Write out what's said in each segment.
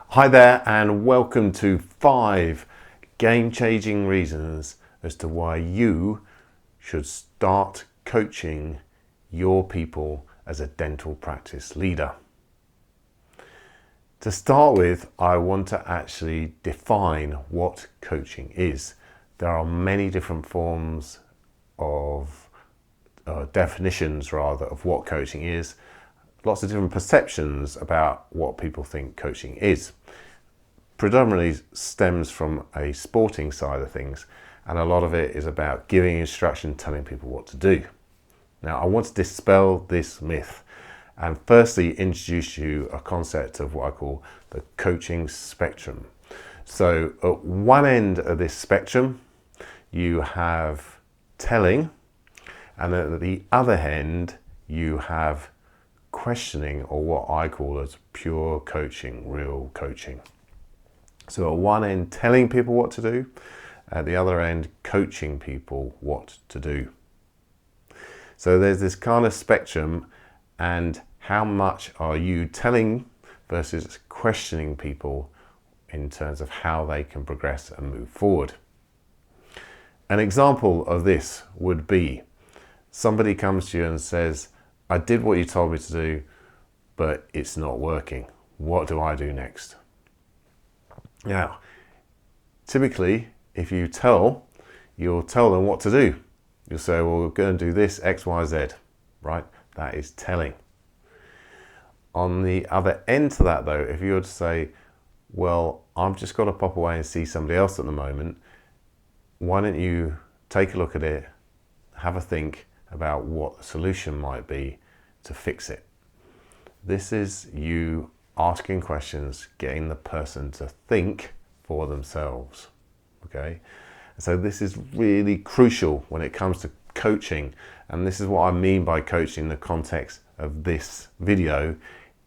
Hi there, and welcome to 5 game-changing reasons as to why you should start coaching your people as a dental practice leader. To start with, I want to actually define what coaching is. There are many different forms of definitions rather of what coaching is. Lots of different perceptions about what people think coaching is. Predominantly stems from a sporting side of things, and a lot of it is about giving instruction, telling people what to do. Now, I want to dispel this myth and firstly introduce you a concept of what I call the coaching spectrum. So at one end of this spectrum, you have telling, and at the other end, you have questioning, or what I call as pure coaching, real coaching. So at one end, telling people what to do, at the other end, coaching people what to do. So there's this kind of spectrum, and how much are you telling versus questioning people in terms of how they can progress and move forward. An example of this would be somebody comes to you and says, I did what you told me to do, but it's not working. What do I do next? Now, typically, if you you'll tell them what to do. You'll say, well, we're going to do this, X, Y, Z, right? That is telling. On the other end to that, though, if you were to say, well, I've just got to pop away and see somebody else at the moment, why don't you take a look at it, have a think about what the solution might be to fix it. This is you asking questions, getting the person to think for themselves, okay? So this is really crucial when it comes to coaching, and this is what I mean by coaching in the context of this video.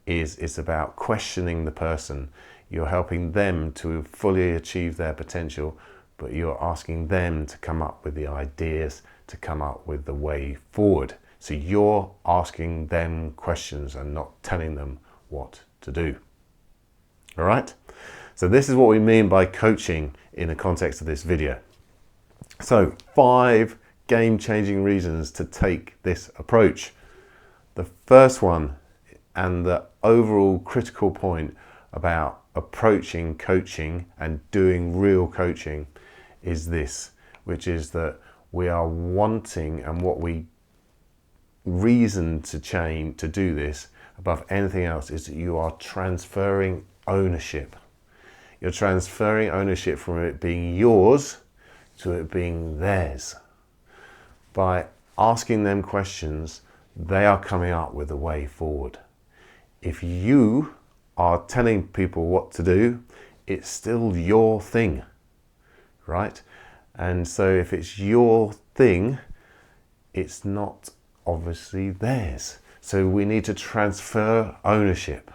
It's about questioning the person. You're helping them to fully achieve their potential, but you're asking them to come up with the ideas, to come up with the way forward. So you're asking them questions and not telling them what to do. All right? So this is what we mean by coaching in the context of this video. So 5 game-changing reasons to take this approach. The first one, and the overall critical point about approaching coaching and doing real coaching, is this, which is that we are wanting, and what we reason to change, to do this above anything else, is that you are transferring ownership. You're transferring ownership from it being yours to it being theirs. By asking them questions, they are coming up with a way forward. If you are telling people what to do, it's still your thing, right? And so if it's your thing, it's not obviously theirs. So we need to transfer ownership,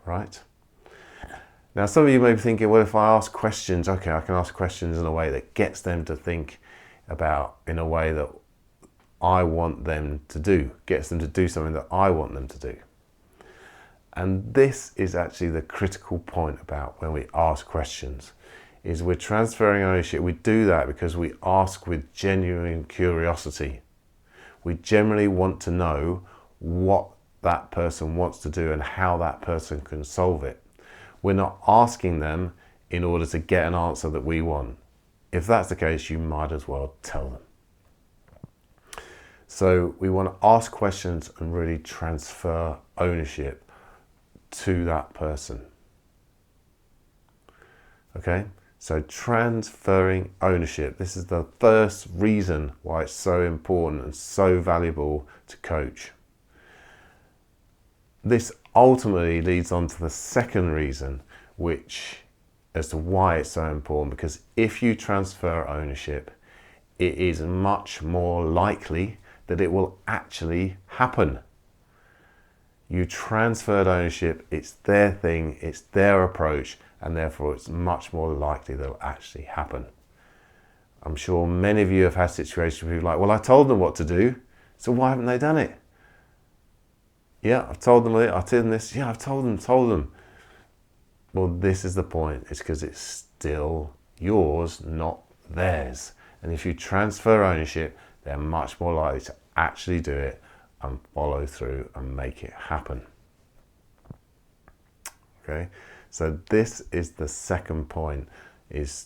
right? Now, some of you may be thinking, well, if I ask questions, okay, I can ask questions in a way that gets them to think about in a way that I want them to do, gets them to do something that I want them to do. And this is actually the critical point about when we ask questions, is we're transferring ownership. We do that because we ask with genuine curiosity. We generally want to know what that person wants to do and how that person can solve it. We're not asking them in order to get an answer that we want. If that's the case, you might as well tell them. So we want to ask questions and really transfer ownership to that person. Okay? So transferring ownership. This is the first reason why it's so important and so valuable to coach. This ultimately leads on to the second reason, which as to why it's so important, because if you transfer ownership, it is much more likely that it will actually happen. You transferred ownership, it's their thing, it's their approach, and therefore it's much more likely that it'll actually happen. I'm sure many of you have had situations where you're like, well, I told them what to do, so why haven't they done it? Yeah, I've told them this. Yeah, I've told them. Well, this is the point. It's because it's still yours, not theirs. And if you transfer ownership, they're much more likely to actually do it and follow through and make it happen. Okay, so this is the second point, is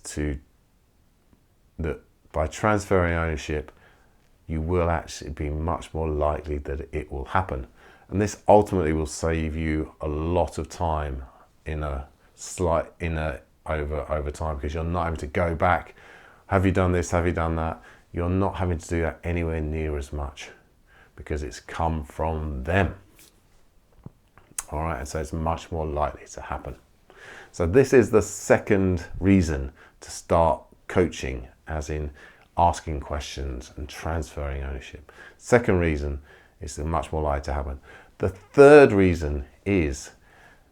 that by transferring ownership, you will actually be much more likely that it will happen. And this ultimately will save you a lot of time over time, because you're not having to go back. Have you done this? Have you done that? You're not having to do that anywhere near as much because it's come from them. All right, and so it's much more likely to happen. So this is the second reason to start coaching, as in asking questions and transferring ownership. Second reason is much more likely to happen. The third reason is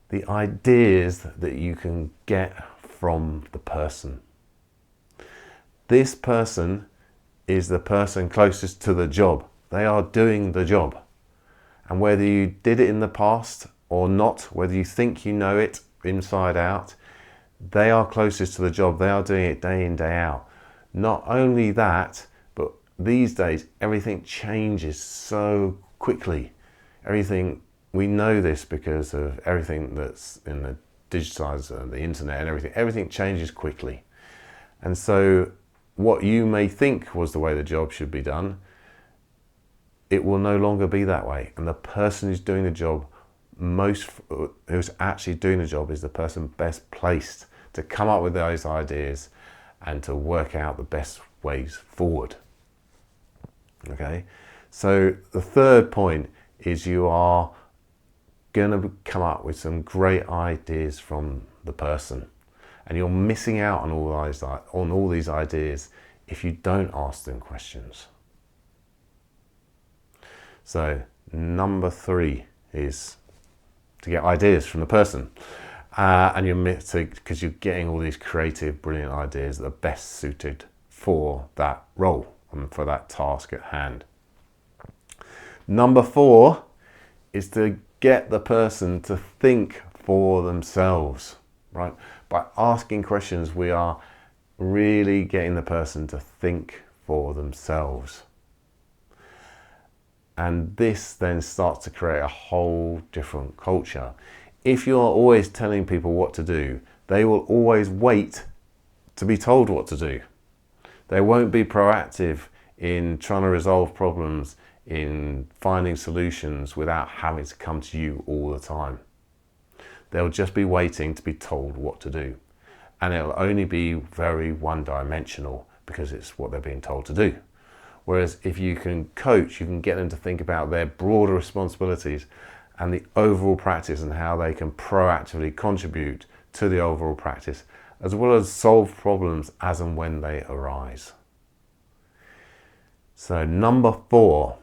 the ideas that you can get from the person. This person is the person closest to the job. They are doing the job. And whether you did it in the past or not, whether you think you know it inside out, they are closest to the job. They are doing it day in, day out. Not only that, but these days everything changes so quickly. We know this because of everything that's in the digitized, the internet and everything. Everything changes quickly. And so what you may think was the way the job should be done, it will no longer be that way. And the person who's doing the job, who's actually doing the job, is the person best placed to come up with those ideas and to work out the best ways forward. Okay, so the third point is you are going to come up with some great ideas from the person, and you're missing out on all these ideas if you don't ask them questions. So number 3 is to get ideas from the person, because you're getting all these creative, brilliant ideas that are best suited for that role and for that task at hand. Number 4 is to get the person to think for themselves, right? By asking questions, we are really getting the person to think for themselves. And this then starts to create a whole different culture. If you're always telling people what to do, they will always wait to be told what to do. They won't be proactive in trying to resolve problems, in finding solutions without having to come to you all the time. They'll just be waiting to be told what to do. And it'll only be very one-dimensional because it's what they're being told to do. Whereas if you can coach, you can get them to think about their broader responsibilities and the overall practice and how they can proactively contribute to the overall practice, as well as solve problems as and when they arise. So number four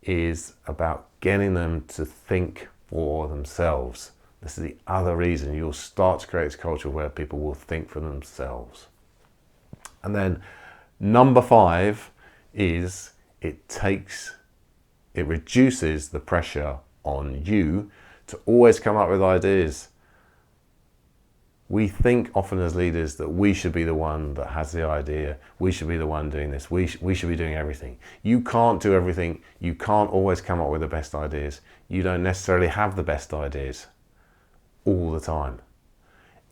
is about getting them to think for themselves. This is the other reason you'll start to create this culture where people will think for themselves. And then number 5 is it reduces the pressure on you to always come up with ideas. We think often as leaders that we should be the one that has the idea. We should be the one doing this. We should be doing everything. You can't do everything. You can't always come up with the best ideas. You don't necessarily have the best ideas all the time.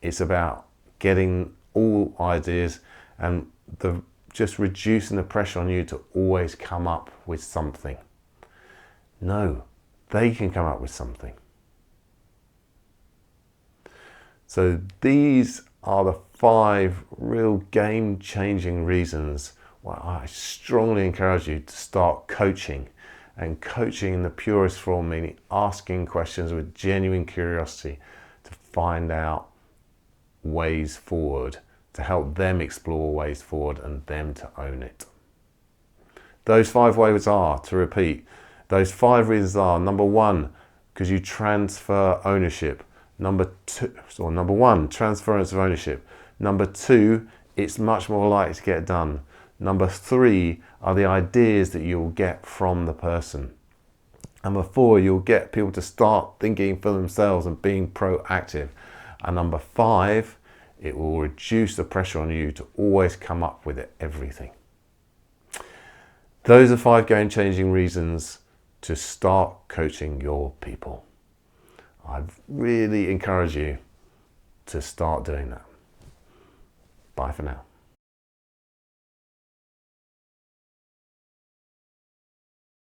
It's about getting all ideas and just reducing the pressure on you to always come up with something. No, they can come up with something. So these are the 5 real game-changing reasons why I strongly encourage you to start coaching, and coaching in the purest form, meaning asking questions with genuine curiosity to find out ways forward, to help them explore ways forward and them to own it. Those 5 ways are, to repeat, those 5 reasons are: number 1, because you transfer ownership. Number 1, transference of ownership. Number 2, it's much more likely to get done. Number 3 are the ideas that you'll get from the person. Number 4, you'll get people to start thinking for themselves and being proactive. And number 5, it will reduce the pressure on you to always come up with everything. Those are 5 game-changing reasons to start coaching your people. I really encourage you to start doing that. Bye for now.